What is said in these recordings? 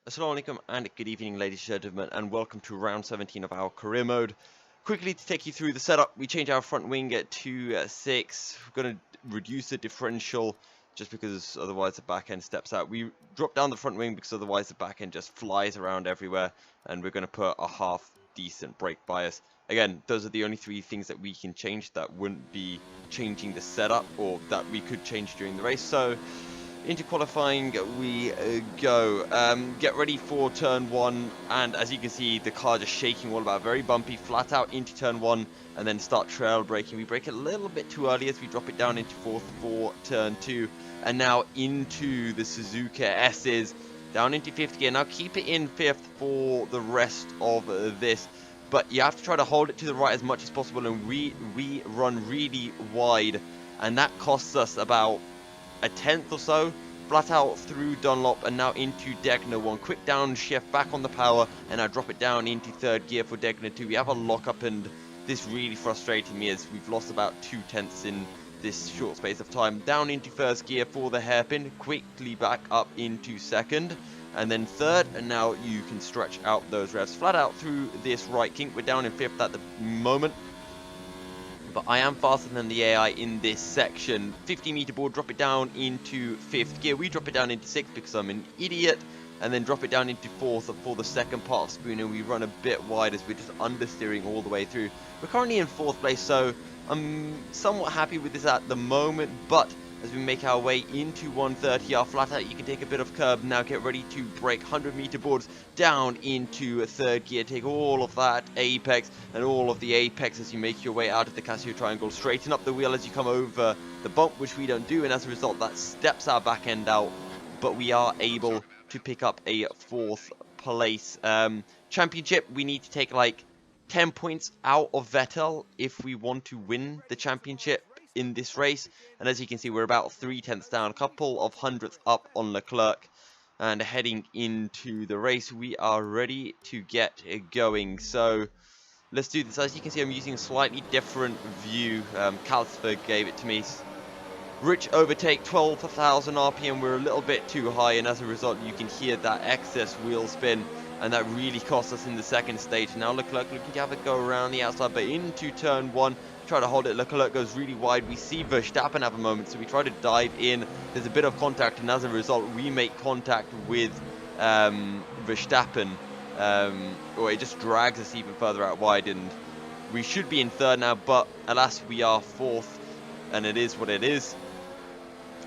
Assalamu alaikum and good evening, ladies and gentlemen, and welcome to round 17 of our career mode. Quickly to take you through the setup, we change our front wing to 6. We're going to reduce the differential just because otherwise the back end steps out. We drop down the front wing because otherwise the back end just flies around everywhere, and we're going to put a half decent brake bias. Again, those are the only 3 things that we can change that wouldn't be changing the setup, or that we could change during the race. So into qualifying we go. Get ready for turn 1, and as you can see the car just shaking all about, very bumpy, flat out into turn 1 and then start trail braking. We brake it a little bit too early as we drop it down into 4th for turn 2, and now into the Suzuka S's, down into 5th gear. Now keep it in 5th for the rest of this, but you have to try to hold it to the right as much as possible, and we run really wide, and that costs us about a tenth or so, flat out through Dunlop and now into Degner 1. Quick downshift back on the power, and I drop it down into 3rd gear for Degner 2. We have a lockup, and this really frustrated me as we've lost about 2 tenths in this short space of time. Down into 1st gear for the hairpin, quickly back up into 2nd, and then 3rd, and now you can stretch out those revs. Flat out through this right kink. We're down in 5th at the moment, but I am faster than the AI in this section. 50-meter board, drop it down into 5th gear. We drop it down into 6th because I'm an idiot, and then drop it down into 4th for the second part of Spoon, and we run a bit wide as we're just understeering all the way through. We're currently in 4th place, so I'm somewhat happy with this at the moment, but as we make our way into 130, our flat out, you can take a bit of curb. Now get ready to break 100-meter boards down into 3rd gear. Take all of that apex and all of the apex as you make your way out of the Casio triangle. Straighten up the wheel as you come over the bump, which we don't do, and as a result that steps our back end out, but we are able to pick up a 4th place. Championship, we need to take like 10 points out of Vettel if we want to win the championship in this race, and as you can see we're about 3 tenths down, a couple of hundredths up on Leclerc, and heading into the race we are ready to get going. So let's do this. As you can see I'm using a slightly different view. Carlsberg gave it to me. Rich overtake, 12,000 RPM, we're a little bit too high, and as a result you can hear that excess wheel spin, and that really cost us in the second stage. Now Leclerc looking to have a go around the outside, but into turn 1, try to hold it. Leclerc goes really wide. We see Verstappen have a moment, so we try to dive in. There's a bit of contact, and as a result we make contact with Verstappen, or it just drags us even further out wide, and we should be in 3rd now, but alas we are 4th, and it is what it is.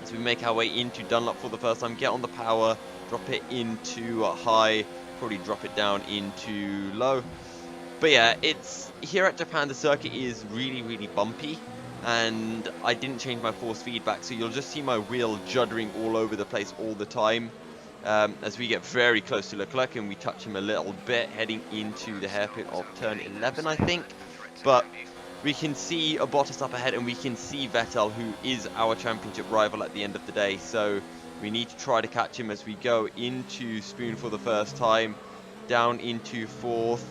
As we make our way into Dunlop for the first time, get on the power, drop it into high, probably drop it down into low. But yeah, it's here at Japan, the circuit is really bumpy, and I didn't change my force feedback, so you'll just see my wheel juddering all over the place all the time. As we get very close to Leclerc and we touch him a little bit, heading into the hairpin of turn 11, I think. But we can see a Bottas up ahead, and we can see Vettel, who is our championship rival at the end of the day. So we need to try to catch him as we go into Spoon for the first time, down into 4th.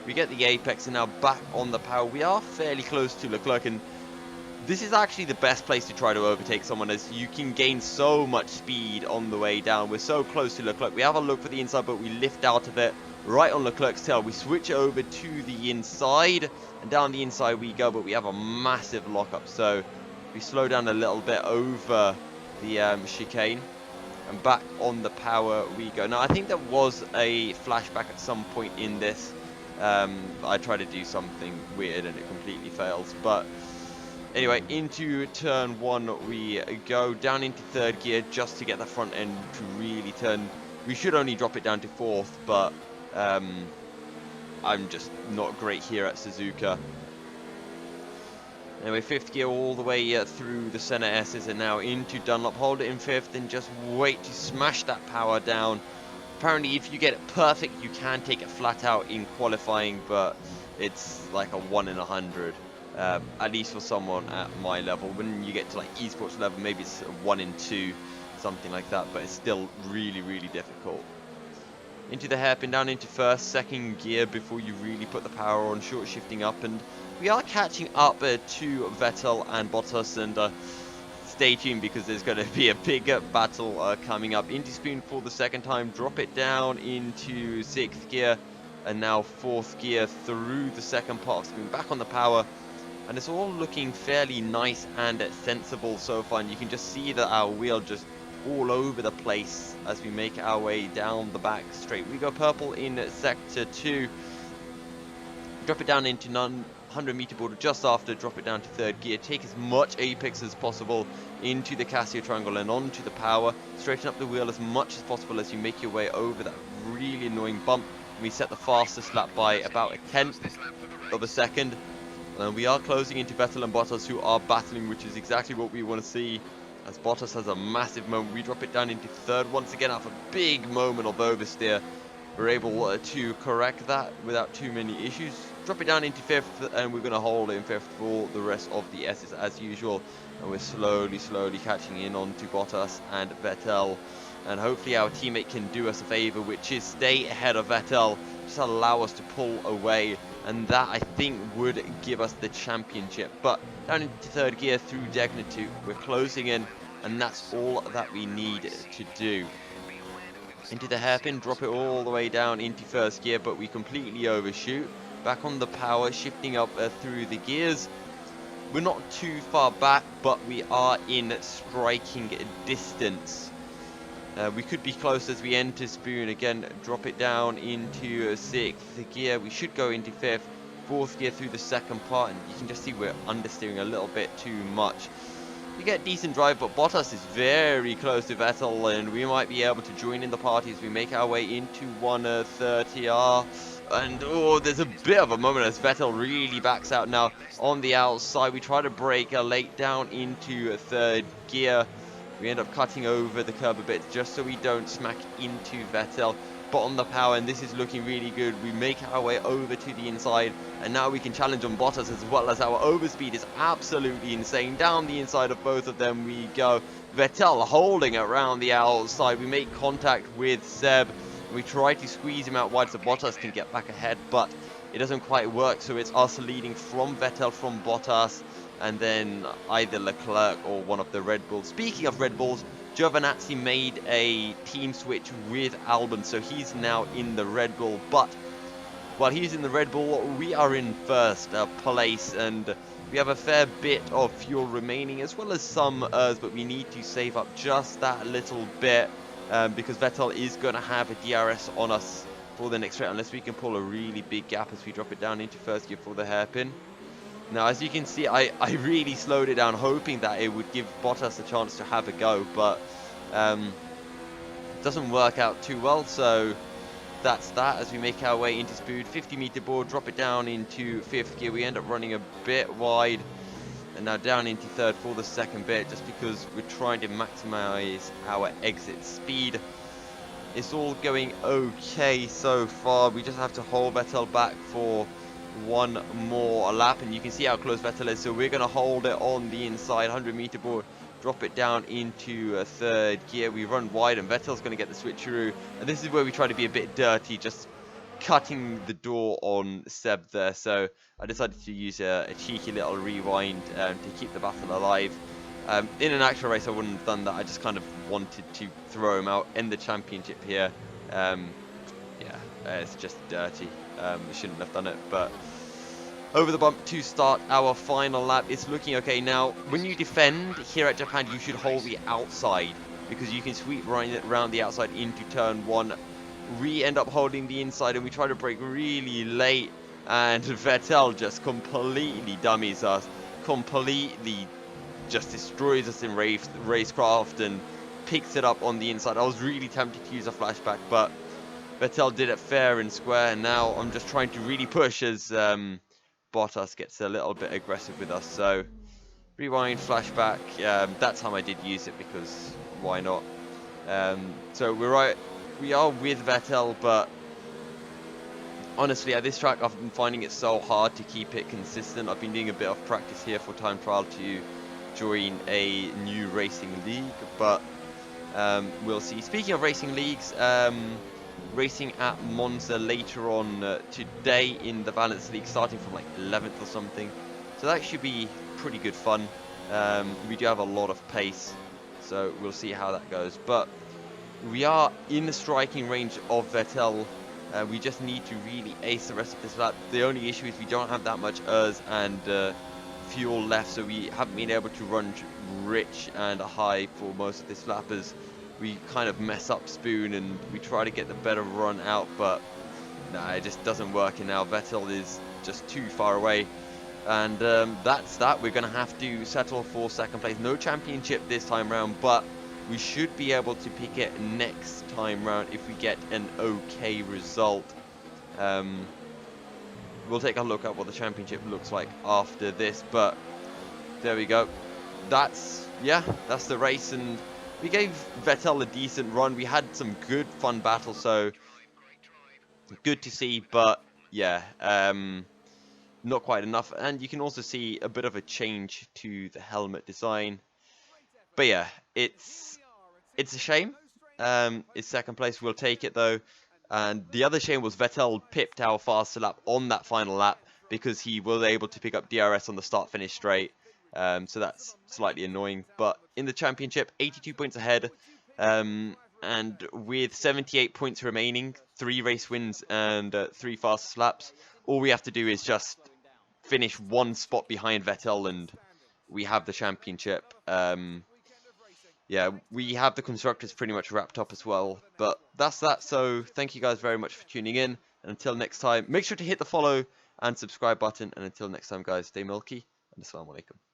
We get the apex and now back on the power. We are fairly close to Leclerc, and this is actually the best place to try to overtake someone, as you can gain so much speed on the way down. We're so close to Leclerc. We have a look for the inside, but we lift out of it right on Leclerc's tail. We switch over to the inside, and down the inside we go, but we have a massive lockup, so we slow down a little bit over the chicane, and back on the power we go. Now I think there was a flashback at some point in this. I tried to do something weird and it completely fails, but anyway, into turn 1 we go, down into 3rd gear just to get the front end to really turn. We should only drop it down to 4th, but I'm just not great here at Suzuka. Anyway, 5th gear all the way through the center S's, and now into Dunlop. Hold it in 5th and just wait to smash that power down. Apparently if you get it perfect you can take it flat out in qualifying, but it's like a 1 in 100. At least for someone at my level. When you get to like esports level, maybe it's a 1 in 2, something like that, but it's still really difficult. Into the hairpin, down into 1st, 2nd gear before you really put the power on, short shifting up, and we are catching up to Vettel and Bottas, and stay tuned because there's going to be a big battle coming up. Into Spoon for the second time, drop it down into 6th gear, and now 4th gear through the second part of Spoon, back on the power. And it's all looking fairly nice and sensible so far, and you can just see that our wheel just all over the place as we make our way down the back straight. We go purple in sector 2, drop it down into 100 meter border just after, drop it down to 3rd gear, take as much apex as possible into the Casio triangle and onto the power, straighten up the wheel as much as possible as you make your way over that really annoying bump. We set the fastest lap by about a 1/10 of a second. We are closing into Vettel and Bottas, who are battling, which is exactly what we want to see, as Bottas has a massive moment. We drop it down into 3rd once again after a big moment of oversteer. We're able to correct that without too many issues. Drop it down into 5th, and we're going to hold it in 5th for the rest of the S's as usual. And we're slowly catching in on to Bottas and Vettel. And hopefully our teammate can do us a favour, which is stay ahead of Vettel, just allow us to pull away. And that, I think, would give us the championship. But down into 3rd gear through Degner 2, we're closing in, and that's all that we need to do. Into the hairpin, drop it all the way down into 1st gear, but we completely overshoot. Back on the power, shifting up through the gears. We're not too far back, but we are in striking distance. We could be close as we enter Spoon. Again, drop it down into 6th gear. We should go into 5th, 4th gear through the second part, and you can just see we're understeering a little bit too much. You get decent drive, but Bottas is very close to Vettel, and we might be able to join in the party as we make our way into 130R. And oh, there's a bit of a moment as Vettel really backs out now on the outside. We try to brake late down into 3rd gear. We end up cutting over the curb a bit just so we don't smack into Vettel. But on the power, and this is looking really good. We make our way over to the inside, and now we can challenge on Bottas as well, as our overspeed is absolutely insane. Down the inside of both of them we go. Vettel holding around the outside. We make contact with Seb. We try to squeeze him out wide so Bottas can get back ahead, but it doesn't quite work. So it's us leading from Vettel, from Bottas, and then either Leclerc or one of the Red Bulls. Speaking of Red Bulls, Giovinazzi made a team switch with Albon, so he's now in the Red Bull. But while he's in the Red Bull, we are in 1st place, and we have a fair bit of fuel remaining, as well as some but we need to save up just that little bit, because Vettel is going to have a DRS on us for the next straight, unless we can pull a really big gap as we drop it down into 1st gear for the hairpin. Now, as you can see, I really slowed it down, hoping that it would give Bottas a chance to have a go, but it doesn't work out too well, so that's that as we make our way into Spoon. 50 meter board, drop it down into 5th gear. We end up running a bit wide, and now down into 3rd for the second bit, just because we're trying to maximize our exit speed. It's all going okay so far. We just have to hold Vettel back for one more lap, and you can see how close Vettel is, so we're going to hold it on the inside 100 meter board, drop it down into 3rd gear. We run wide, and Vettel's going to get the switcheroo, and this is where we try to be a bit dirty, just cutting the door on Seb there. So I decided to use a cheeky little rewind to keep the battle alive. In an actual race I wouldn't have done that. I just kind of wanted to throw him out in the championship here. It's just dirty. We shouldn't have done it, but over the bump to start our final lap. It's looking okay. Now, when you defend here at Japan, you should hold the outside, because you can sweep right around the outside into turn 1. We end up holding the inside, and we try to brake really late, and Vettel just completely dummies us, completely just destroys us in racecraft and picks it up on the inside. I was really tempted to use a flashback, but Vettel did it fair and square, and now I'm just trying to really push as Bottas gets a little bit aggressive with us. So rewind, flashback. That time I did use it, because why not? So we are with Vettel, but honestly at this track I've been finding it so hard to keep it consistent. I've been doing a bit of practice here for time trial to join a new racing league, but we'll see. Speaking of racing leagues, racing at Monza later on today in the Balance League, starting from like 11th or something, so that should be pretty good fun. We do have a lot of pace, so we'll see how that goes. But we are in the striking range of Vettel. We just need to really ace the rest of this lap. The only issue is we don't have that much ERS and fuel left, so we haven't been able to run rich and high for most of this lap as we kind of mess up Spoon and we try to get the better run out, but nah, it just doesn't work. And now Vettel is just too far away, and that's that. We're going to have to settle for second place. No championship this time round, but we should be able to pick it next time round if we get an okay result. We'll take a look at what the championship looks like after this, but there we go. That's the race, and we gave Vettel a decent run. We had some good fun battles, so good to see, but yeah, not quite enough. And you can also see a bit of a change to the helmet design. But yeah, it's a shame. It's second place. We'll take it though. And the other shame was Vettel pipped our faster lap on that final lap because he was able to pick up DRS on the start-finish straight. So that's slightly annoying. But in the championship, 82 points ahead. And with 78 points remaining, 3 race wins and 3 fastest laps, all we have to do is just finish 1 spot behind Vettel and we have the championship. Yeah, we have the constructors pretty much wrapped up as well, but that's that. So thank you guys very much for tuning in, and until next time, make sure to hit the follow and subscribe button, and until next time guys, stay milky, and assalamu alaikum.